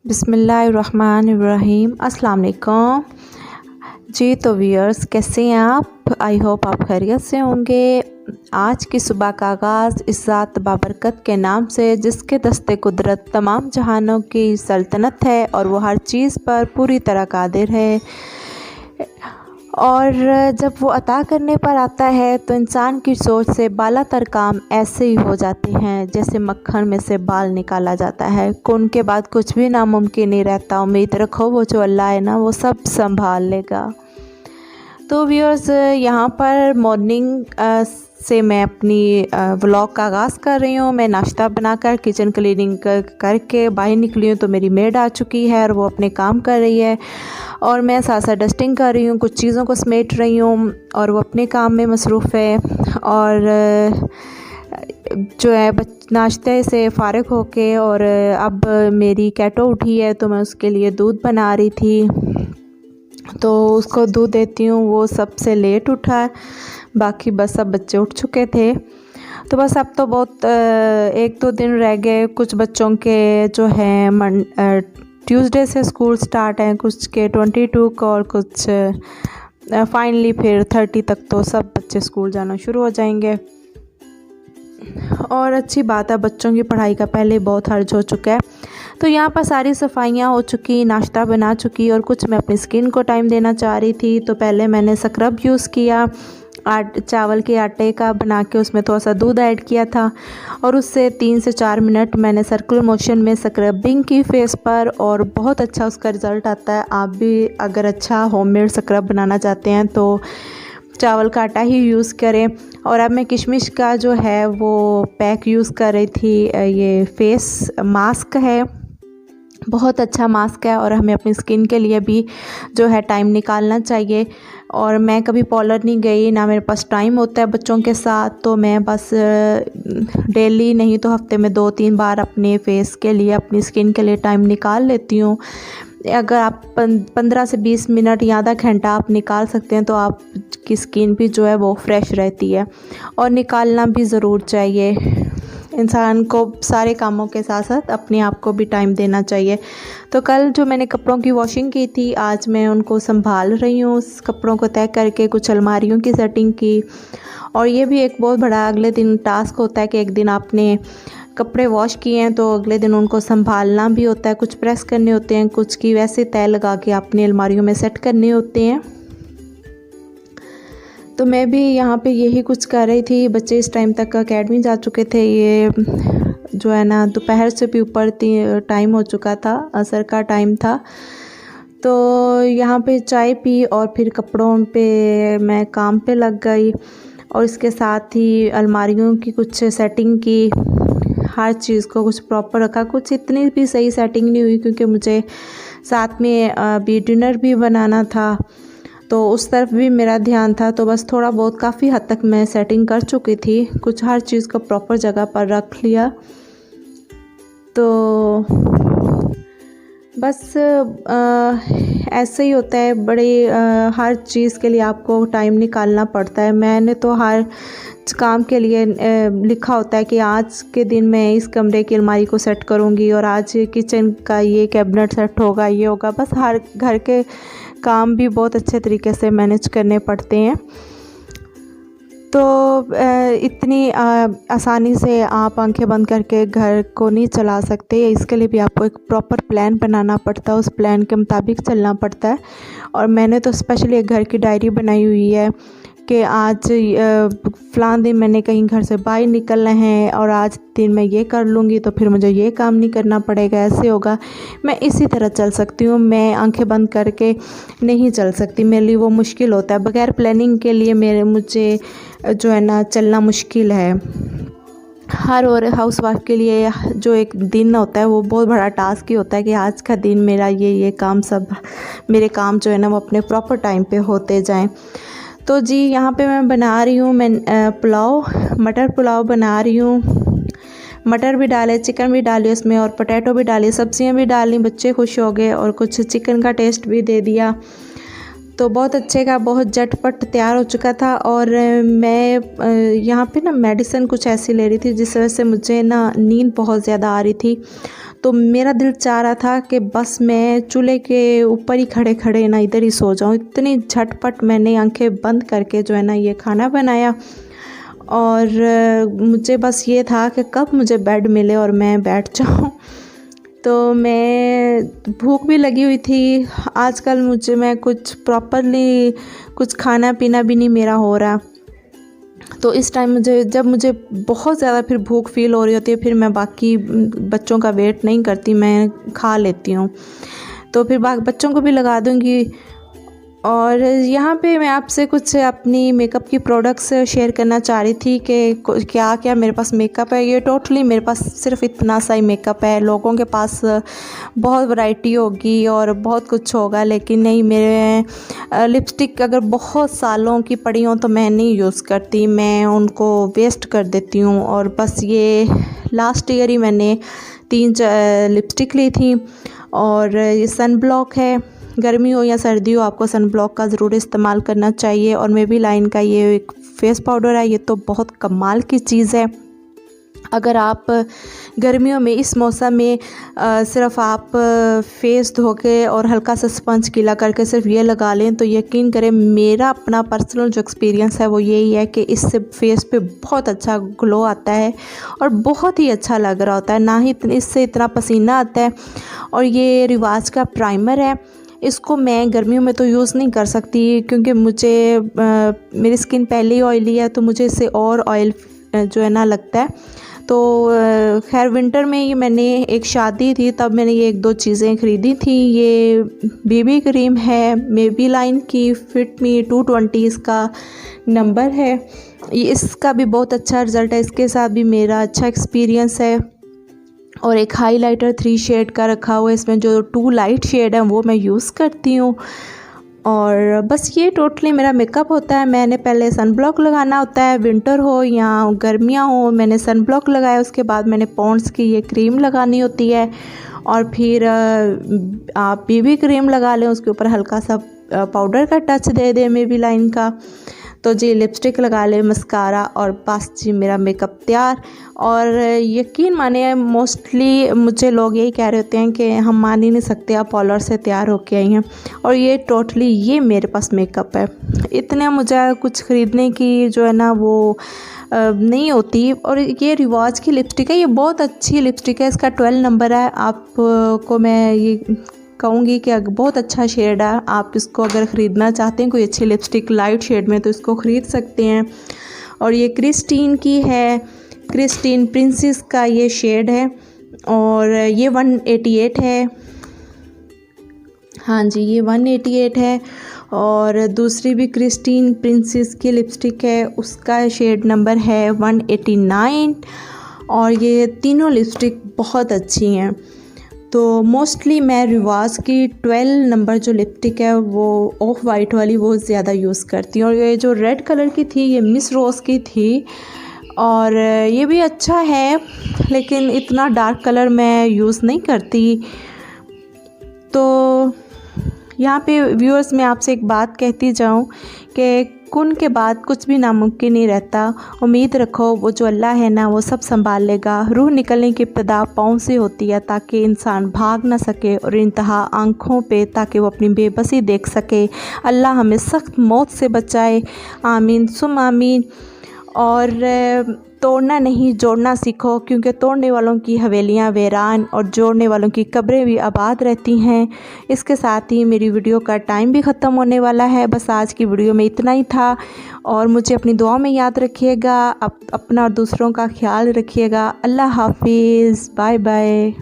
बिस्मिल्लाहिर्रहमानिर्रहीम। अस्सलाम वालेकुम जी। तो व्यूअर्स, कैसे हैं आप? आई होप आप खैरियत से होंगे। आज की सुबह का आगाज़ इस ज़ात बाबरकत के नाम से, जिसके दस्ते कुदरत तमाम जहानों की सल्तनत है और वो हर चीज़ पर पूरी तरह कादिर है। और जब वो अता करने पर आता है तो इंसान की सोच से बालातर काम ऐसे ही हो जाते हैं जैसे मक्खन में से बाल निकाला जाता है। उनके बाद कुछ भी नामुमकिन नहीं रहता। उम्मीद रखो वो जो अल्लाह है ना, वो सब संभाल लेगा। तो व्यूअर्स, यहाँ पर मॉर्निंग से मैं अपनी व्लॉग का आगाज़ कर रही हूँ। मैं नाश्ता बनाकर किचन क्लीनिंग करके बाहर निकली हूँ तो मेरी मेड आ चुकी है और वो अपने काम कर रही है और मैं साथ साथ डस्टिंग कर रही हूँ, कुछ चीज़ों को समेट रही हूँ और वो अपने काम में मसरूफ़ है। और जो है नाश्ते से फ़ारिग होके और अब मेरी कैटो उठी है तो मैं उसके लिए दूध बना रही थी, तो उसको दूध देती हूँ। वो सबसे लेट उठा है, बाकी बस सब बच्चे उठ चुके थे। तो बस अब तो बहुत 1-2 दिन रह गए। कुछ बच्चों के जो है ट्यूसडे से स्कूल स्टार्ट हैं, कुछ के 22 को और कुछ फाइनली फिर 30 तक तो सब बच्चे स्कूल जाना शुरू हो जाएंगे। और अच्छी बात है, बच्चों की पढ़ाई का पहले बहुत हर्ज हो चुका है। तो यहाँ पर सारी सफाइयाँ हो चुकी, नाश्ता बना चुकी और कुछ मैं अपनी स्किन को टाइम देना चाह रही थी। तो पहले मैंने स्क्रब यूज़ किया, चावल के आटे का बना के उसमें थोड़ा सा दूध ऐड किया था और उससे 3 से 4 मिनट मैंने सर्कुलर मोशन में स्क्रबिंग की फेस पर और बहुत अच्छा उसका रिज़ल्ट आता है। आप भी अगर अच्छा होममेड स्क्रब बनाना चाहते हैं तो चावल का आटा ही यूज़ करें। और अब मैं किशमिश का जो है वो पैक यूज़ कर रही थी। ये फेस मास्क है, बहुत अच्छा मास्क है और हमें अपनी स्किन के लिए भी जो है टाइम निकालना चाहिए। और मैं कभी पार्लर नहीं गई, ना मेरे पास टाइम होता है बच्चों के साथ, तो मैं बस डेली नहीं तो हफ्ते में 2-3 बार अपने फेस के लिए, अपनी स्किन के लिए टाइम निकाल लेती हूँ। अगर आप 15 से 20 मिनट या आधा घंटा आप निकाल सकते हैं तो आपकी स्किन भी जो है वो फ्रेश रहती है और निकालना भी ज़रूर चाहिए। इंसान को सारे कामों के साथ साथ अपने आप को भी टाइम देना चाहिए। तो कल जो मैंने कपड़ों की वॉशिंग की थी, आज मैं उनको संभाल रही हूँ, उस कपड़ों को तय करके कुछ अलमारियों की सेटिंग की। और ये भी एक बहुत बड़ा अगले दिन टास्क होता है कि एक दिन आपने कपड़े वॉश किए हैं तो अगले दिन उनको संभालना भी होता है। कुछ प्रेस करने होते हैं, कुछ की वैसे तय लगा के अपनी अलमारियों में सेट करने होते हैं। तो मैं भी यहाँ पे यही कुछ कर रही थी। बच्चे इस टाइम तक अकेडमी जा चुके थे। ये जो है ना, दोपहर से भी ऊपर टाइम हो चुका था, असर का टाइम था। तो यहाँ पे चाय पी और फिर कपड़ों पे मैं काम पे लग गई और इसके साथ ही अलमारियों की कुछ सेटिंग की, हर चीज़ को कुछ प्रॉपर रखा। कुछ इतनी भी सही सेटिंग नहीं हुई क्योंकि मुझे साथ में अभी डिनर भी बनाना था, तो उस तरफ भी मेरा ध्यान था। तो बस थोड़ा बहुत, काफ़ी हद तक मैं सेटिंग कर चुकी थी, कुछ हर चीज़ को प्रॉपर जगह पर रख लिया। तो बस ऐसे ही होता है, हर चीज़ के लिए आपको टाइम निकालना पड़ता है। मैंने तो हर काम के लिए लिखा होता है कि आज के दिन मैं इस कमरे की अलमारी को सेट करूँगी और आज किचन का ये कैबिनेट सेट होगा, ये होगा। बस हर घर के काम भी बहुत अच्छे तरीके से मैनेज करने पड़ते हैं। तो इतनी आसानी से आप आंखें बंद करके घर को नहीं चला सकते। इसके लिए भी आपको एक प्रॉपर प्लान बनाना पड़ता है, उस प्लान के मुताबिक चलना पड़ता है। और मैंने तो स्पेशली एक घर की डायरी बनाई हुई है कि आज फ़लाँ दिन मैंने कहीं घर से बाहर निकलना है और आज दिन मैं ये कर लूँगी तो फिर मुझे ये काम नहीं करना पड़ेगा, ऐसे होगा। मैं इसी तरह चल सकती हूँ, मैं आंखें बंद करके नहीं चल सकती, मेरे लिए वो मुश्किल होता है। बगैर प्लानिंग के लिए मुझे जो है ना चलना मुश्किल है। हर और हाउसवाइफ के लिए जो एक दिन होता है वो बहुत बड़ा टास्क ही होता है कि आज का दिन मेरा ये काम, सब मेरे काम जो है ना वो अपने प्रॉपर टाइम पे होते जाएं। तो जी, यहाँ पे मैं बना रही हूँ, मैं मटर पुलाव बना रही हूँ। मटर भी डाले, चिकन भी डाली उसमें और पोटैटो भी डाली, सब्जियाँ भी डाली। बच्चे खुश हो गए और कुछ चिकन का टेस्ट भी दे दिया। तो बहुत अच्छे का बहुत झटपट तैयार हो चुका था। और मैं यहाँ पे ना मेडिसिन कुछ ऐसी ले रही थी जिस वजह से मुझे ना नींद बहुत ज़्यादा आ रही थी। तो मेरा दिल चाह रहा था कि बस मैं चूल्हे के ऊपर ही खड़े खड़े ना इधर ही सो जाऊँ। इतनी झटपट मैंने आंखें बंद करके जो है ना ये खाना बनाया। और मुझे बस ये था कि कब मुझे बेड मिले और मैं बैठ जाऊँ। तो मैं भूख भी लगी हुई थी। आजकल मैं कुछ प्रॉपरली कुछ खाना पीना भी नहीं मेरा हो रहा। तो इस टाइम जब मुझे बहुत ज़्यादा फिर भूख फ़ील हो रही होती है, फिर मैं बाकी बच्चों का वेट नहीं करती, मैं खा लेती हूँ। तो फिर बच्चों को भी लगा दूँगी। और यहाँ पे मैं आपसे कुछ अपनी मेकअप की प्रोडक्ट्स शेयर करना चाह रही थी कि क्या क्या मेरे पास मेकअप है। ये टोटली मेरे पास सिर्फ इतना सा ही मेकअप है। लोगों के पास बहुत वैरायटी होगी और बहुत कुछ होगा, लेकिन नहीं, मेरे लिपस्टिक अगर बहुत सालों की पड़ी हों तो मैं नहीं यूज़ करती, मैं उनको वेस्ट कर देती हूँ। और बस ये लास्ट ईयर ही मैंने 3 लिपस्टिक ली थी। और ये सन ब्लॉक है, गर्मी हो या सर्दी हो आपको सन ब्लॉक का ज़रूर इस्तेमाल करना चाहिए। और मेबेलिन का ये एक फेस पाउडर है, ये तो बहुत कमाल की चीज़ है। अगर आप गर्मियों में इस मौसम में सिर्फ आप फेस धो के और हल्का सा स्पंज गीला करके सिर्फ ये लगा लें तो यकीन करें, मेरा अपना पर्सनल जो एक्सपीरियंस है वो यही है कि इससे फेस पे बहुत अच्छा ग्लो आता है और बहुत ही अच्छा लग रहा होता है, ना ही इससे इतना पसीना आता है। और ये रिवाज का प्राइमर है, इसको मैं गर्मियों में तो यूज़ नहीं कर सकती क्योंकि मेरी स्किन पहले ही ऑयली है, तो मुझे इससे और ऑयल जो है ना लगता है। तो खैर विंटर में ये मैंने एक शादी थी तब मैंने ये 1-2 चीज़ें ख़रीदी थी। ये बीबी क्रीम है मेबेलिन की, फिट मी 220 इसका नंबर है। इसका भी बहुत अच्छा रिज़ल्ट है, इसके साथ भी मेरा अच्छा एक्सपीरियंस है। और एक हाइलाइटर 3 शेड का रखा हुआ है, इसमें जो 2 लाइट शेड हैं वो मैं यूज़ करती हूँ। और बस ये टोटली मेरा मेकअप होता है। मैंने पहले सन ब्लॉक लगाना होता है, विंटर हो या गर्मियाँ हो। मैंने सन ब्लॉक लगाया, उसके बाद मैंने पॉन्ड्स की ये क्रीम लगानी होती है। और फिर आप बीबी क्रीम लगा लें, उसके ऊपर हल्का सा पाउडर का टच दे दें मेबेलिन का। तो जी लिपस्टिक लगा ले, मस्कारा, और बस जी मेरा मेकअप तैयार। और यकीन मानिए मोस्टली मुझे लोग यही कह रहे होते हैं कि हम मान ही नहीं सकते आप पार्लर से तैयार होके आई हैं। और ये टोटली ये मेरे पास मेकअप है, इतने मुझे कुछ ख़रीदने की जो है ना वो नहीं होती। और ये रिवाज की लिपस्टिक है, ये बहुत अच्छी लिपस्टिक है, इसका 12 नंबर है। आपको मैं ये कहूँगी कि बहुत अच्छा शेड है, आप इसको अगर ख़रीदना चाहते हैं कोई अच्छी लिपस्टिक लाइट शेड में तो इसको ख़रीद सकते हैं। और ये क्रिस्टीन की है, क्रिस्टीन प्रिंसेस का ये शेड है और ये 188 है। हाँ जी, ये 188 है। और दूसरी भी क्रिस्टीन प्रिंसेस की लिपस्टिक है, उसका शेड नंबर है 189। और ये तीनों लिपस्टिक बहुत अच्छी हैं। तो मोस्टली मैं रिवाज की 12 नंबर जो लिपस्टिक है वो ऑफ वाइट वाली वो ज़्यादा यूज़ करती हूँ। और ये जो रेड कलर की थी ये मिस रोज़ की थी और ये भी अच्छा है, लेकिन इतना डार्क कलर मैं यूज़ नहीं करती। तो यहाँ पे व्यूअर्स मैं आपसे एक बात कहती जाऊँ कि कुन के बाद कुछ भी नामुमकिन नहीं रहता। उम्मीद रखो, वो जो अल्लाह है ना वो सब संभाल लेगा। रूह निकलने की इब्तिदा पाँव से होती है ताकि इंसान भाग ना सके, और इंतहा आँखों पे ताकि वो अपनी बेबसी देख सके। अल्लाह हमें सख्त मौत से बचाए, आमीन सुम आमीन। और तोड़ना नहीं जोड़ना सीखो, क्योंकि तोड़ने वालों की हवेलियां वीरान और जोड़ने वालों की कब्रें भी आबाद रहती हैं। इसके साथ ही मेरी वीडियो का टाइम भी ख़त्म होने वाला है। बस आज की वीडियो में इतना ही था और मुझे अपनी दुआ में याद रखिएगा। अपना और दूसरों का ख्याल रखिएगा। अल्लाह हाफिज़, बाय बाय।